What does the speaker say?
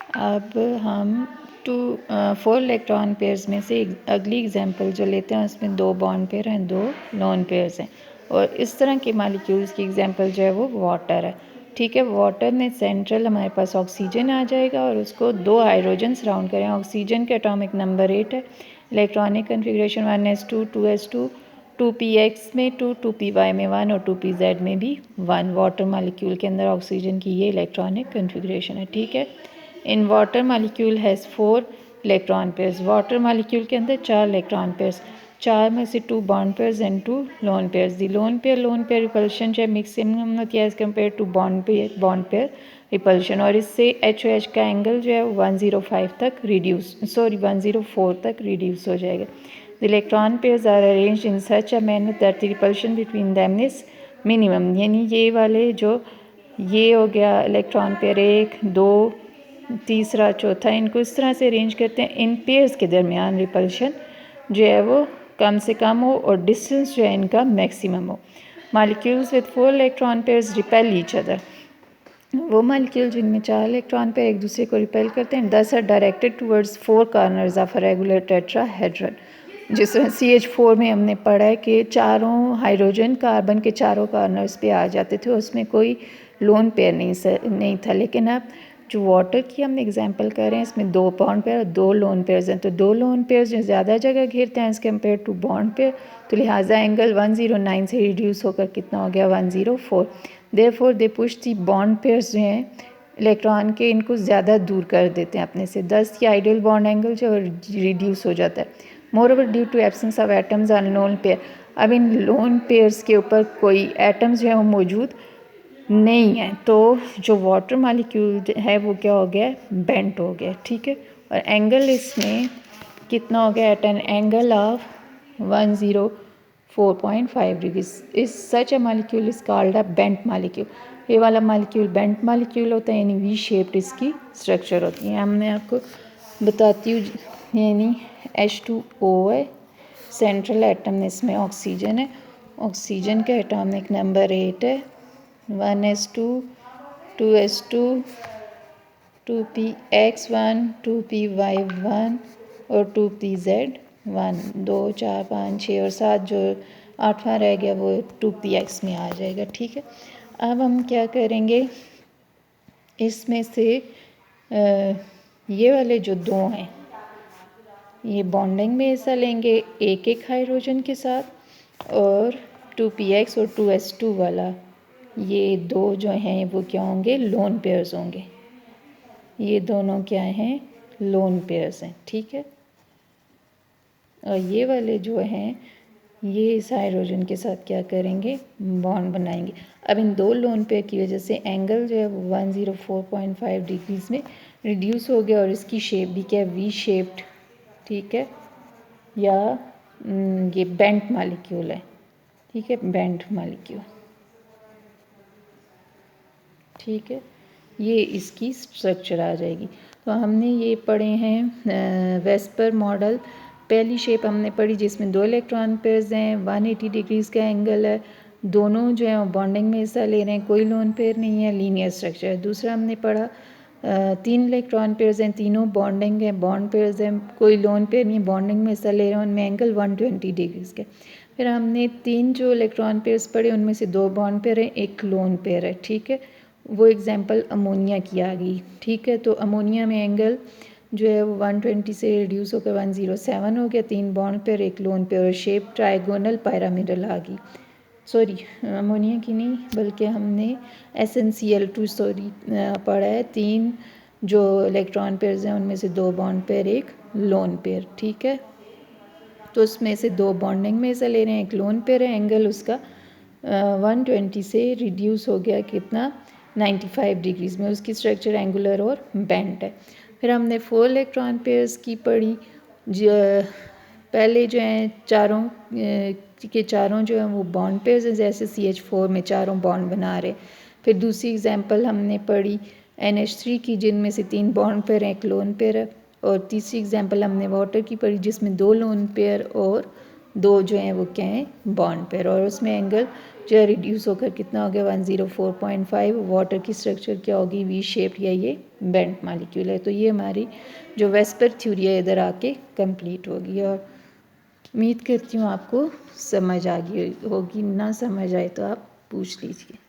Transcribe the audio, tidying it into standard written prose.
अब हम 4 electron pairs में से अगली एग्जांपल जो लेते हैं उसमें 2 बॉन्ड पेयर हैं, 2 लोन पेयर्स हैं। और इस तरह के मॉलिक्यूल्स की एग्जांपल जो है वो वाटर है। ठीक है, वाटर में सेंट्रल हमारे पास ऑक्सीजन आ जाएगा और उसको 2 हाइड्रोजन सराउंड करें। ऑक्सीजन के एटॉमिक नंबर 8 है, electronic configuration 1s2 2s2, 2px में 2, 2py में 1 और 2pz में भी 1। वाटर मॉलिक्यूल के अंदर ऑक्सीजन की ये इलेक्ट्रॉनिक कन्फिग्रेशन है। ठीक है, in water molecule has 4 electron pairs. Water molecule के अंदर 4 इलेक्ट्रॉन पेयर्स, 4 में से 2 bond pairs and 2 lone pairs. The lone pair repulsion जो है मैक्सिमम होती है as compare to bond pair repulsion, और इससे HOH का एंगल जो है 104 तक रिड्यूस हो जाएगा। The electron pairs are arranged in such a manner that the repulsion between them is minimum. यानी ये वाले जो ये हो गया इलेक्ट्रॉन पेयर 1, 2, तीसरा, चौथा, इनको इस तरह से अरेंज करते हैं इन पेयर्स के दरमियान रिपल्शन जो है वो कम से कम हो और डिस्टेंस जो है इनका मैक्सिमम हो। Molecules with 4 electron pairs repel each other. वो मॉलिक्यूल जिनमें 4 इलेक्ट्रॉन पेयर एक दूसरे को रिपेल करते हैं, these are directed towards 4 corners of a regular tetrahedron. जिस तरह CH4 में हमने पढ़ा है कि चारों हाइड्रोजन कार्बन के चारों कॉर्नर्स पे आ जाते थे, उसमें कोई लोन पेयर नहीं था। लेकिन अब जो वाटर की हम एग्जांपल कर रहे हैं इसमें 2 बॉन्ड पेयर और 2 लोन पेयर्स हैं, तो 2 लोन पेयर्स जो ज़्यादा जगह घेरते हैं as compare to bond pair, तो लिहाजा एंगल 109 से रिड्यूस होकर कितना हो गया 104। Therefore they push the bond pairs जो हैं इलेक्ट्रॉन के, इनको ज़्यादा दूर कर देते हैं अपने से, दस की आइडियल बॉन्ड एंगल जो रिड्यूस हो जाता है। Moreover due to absence of atoms on lone pair, अब इन लोन पेयर्स के ऊपर कोई एटम्स जो है वो मौजूद नहीं है, तो जो वाटर मॉलिक्यूल है वो क्या हो गया, बेंट हो गया। ठीक है, और एंगल इसमें कितना हो गया, at an angle of 104.5 degrees. इस such a molecule is called a bent molecule. ये वाला मॉलिक्यूल बेंट मॉलिक्यूल होता है, यानी वी शेप्ड इसकी स्ट्रक्चर होती है। हमने आपको बताती हूँ, यानी H2O है, सेंट्रल एटम इसमें ऑक्सीजन है, ऑक्सीजन का एटॉमिक नंबर 8 है, 1s2 2s2 2px1 2py1 और 2pz1। 2 4 5 6 और 7 जो 8वां रह गया वो 2px में आ जाएगा। ठीक है, अब हम क्या करेंगे, इसमें से ये वाले जो 2 हैं ये बॉन्डिंग में हिस्सा लेंगे एक एक हाइड्रोजन के साथ, और 2px और 2s2 वाला ये 2 जो हैं वो क्या होंगे, लोन पेयर्स होंगे। ये दोनों क्या हैं, लोन पेयर्स हैं। ठीक है, और ये वाले जो हैं ये इस हाइड्रोजन के साथ क्या करेंगे, बॉन्ड बनाएंगे। अब इन 2 लोन पेयर की वजह से एंगल जो है वो 104.5 डिग्रीज में रिड्यूस हो गया, और इसकी शेप भी क्या है, वी शेप्ड। ठीक है, या ये बेंट मॉलिक्यूल है। ठीक है, बेंट मॉलिक्यूल। ठीक है, ये इसकी स्ट्रक्चर आ जाएगी। तो हमने ये पढ़े हैं वेस्पर मॉडल। पहली शेप हमने पढ़ी जिसमें 2 इलेक्ट्रॉन पेयर्स हैं, 180 डिग्रीज़ का एंगल है, दोनों जो है बॉन्डिंग में हिस्सा ले रहे हैं, कोई लोन पेयर नहीं है, लीनियर स्ट्रक्चर है। दूसरा हमने पढ़ा 3 इलेक्ट्रॉन पेयर्स हैं, तीनों बॉन्डिंग है, बॉन्ड पेयर्स हैं, कोई लोन पेयर नहीं, बॉन्डिंग में हिस्सा ले रहे हैं, उनमें एंगल 120 डिग्रीज़ का। फिर हमने 3 जो इलेक्ट्रॉन पेयर्स पढ़े उनमें से 2 बॉन्ड पेयर हैं, एक लोन पेयर है। ठीक है, वो एग्जांपल अमोनिया की आ गई। ठीक है, तो अमोनिया में एंगल जो है वो 120 से रिड्यूस होकर 107 हो गया, 3 बॉन्ड पेयर एक लोन पेयर, और शेप ट्राइगोनल पिरामिडल आ गई। सॉरी, अमोनिया की नहीं बल्कि हमने SnCl2 पढ़ा है। 3 जो इलेक्ट्रॉन पेयर्स हैं उनमें से 2 बॉन्ड पेयर एक लोन पेयर। ठीक है, तो उसमें से 2 बॉन्डिंग में हिस्सा ले रहे हैं, एक लोन पेयर है, एंगल उसका 120 से रिड्यूस हो गया कितना, 95 डिग्रीज़ में। उसकी स्ट्रक्चर एंगुलर और बेंट है। फिर हमने 4 इलेक्ट्रॉन पेयर्स की पढ़ी। जो पहले जो हैं चारों के चारों जो हैं वो बॉन्ड पेयर्स हैं, जैसे CH4 में चारों बॉन्ड बना रहे। फिर दूसरी एग्जांपल हमने पढ़ी NH3 की, जिनमें से 3 बॉन्ड पेयर हैं, एक लोन पेयर है। और तीसरी एग्जांपल हमने वाटर की पढ़ी जिसमें 2 लोन पेयर और 2 जो हैं वो क्या हैं, बॉन्ड पेयर, और उसमें एंगल जो है रिड्यूस होकर कितना हो गया 104.5। वाटर की स्ट्रक्चर क्या होगी, वी शेप्ड या ये बेंट मॉलिक्यूल है। तो ये हमारी जो वेस्पर थ्योरी है इधर आके कंप्लीट होगी। और उम्मीद करती हूँ आपको समझ आ गई होगी, ना समझ आए तो आप पूछ लीजिए।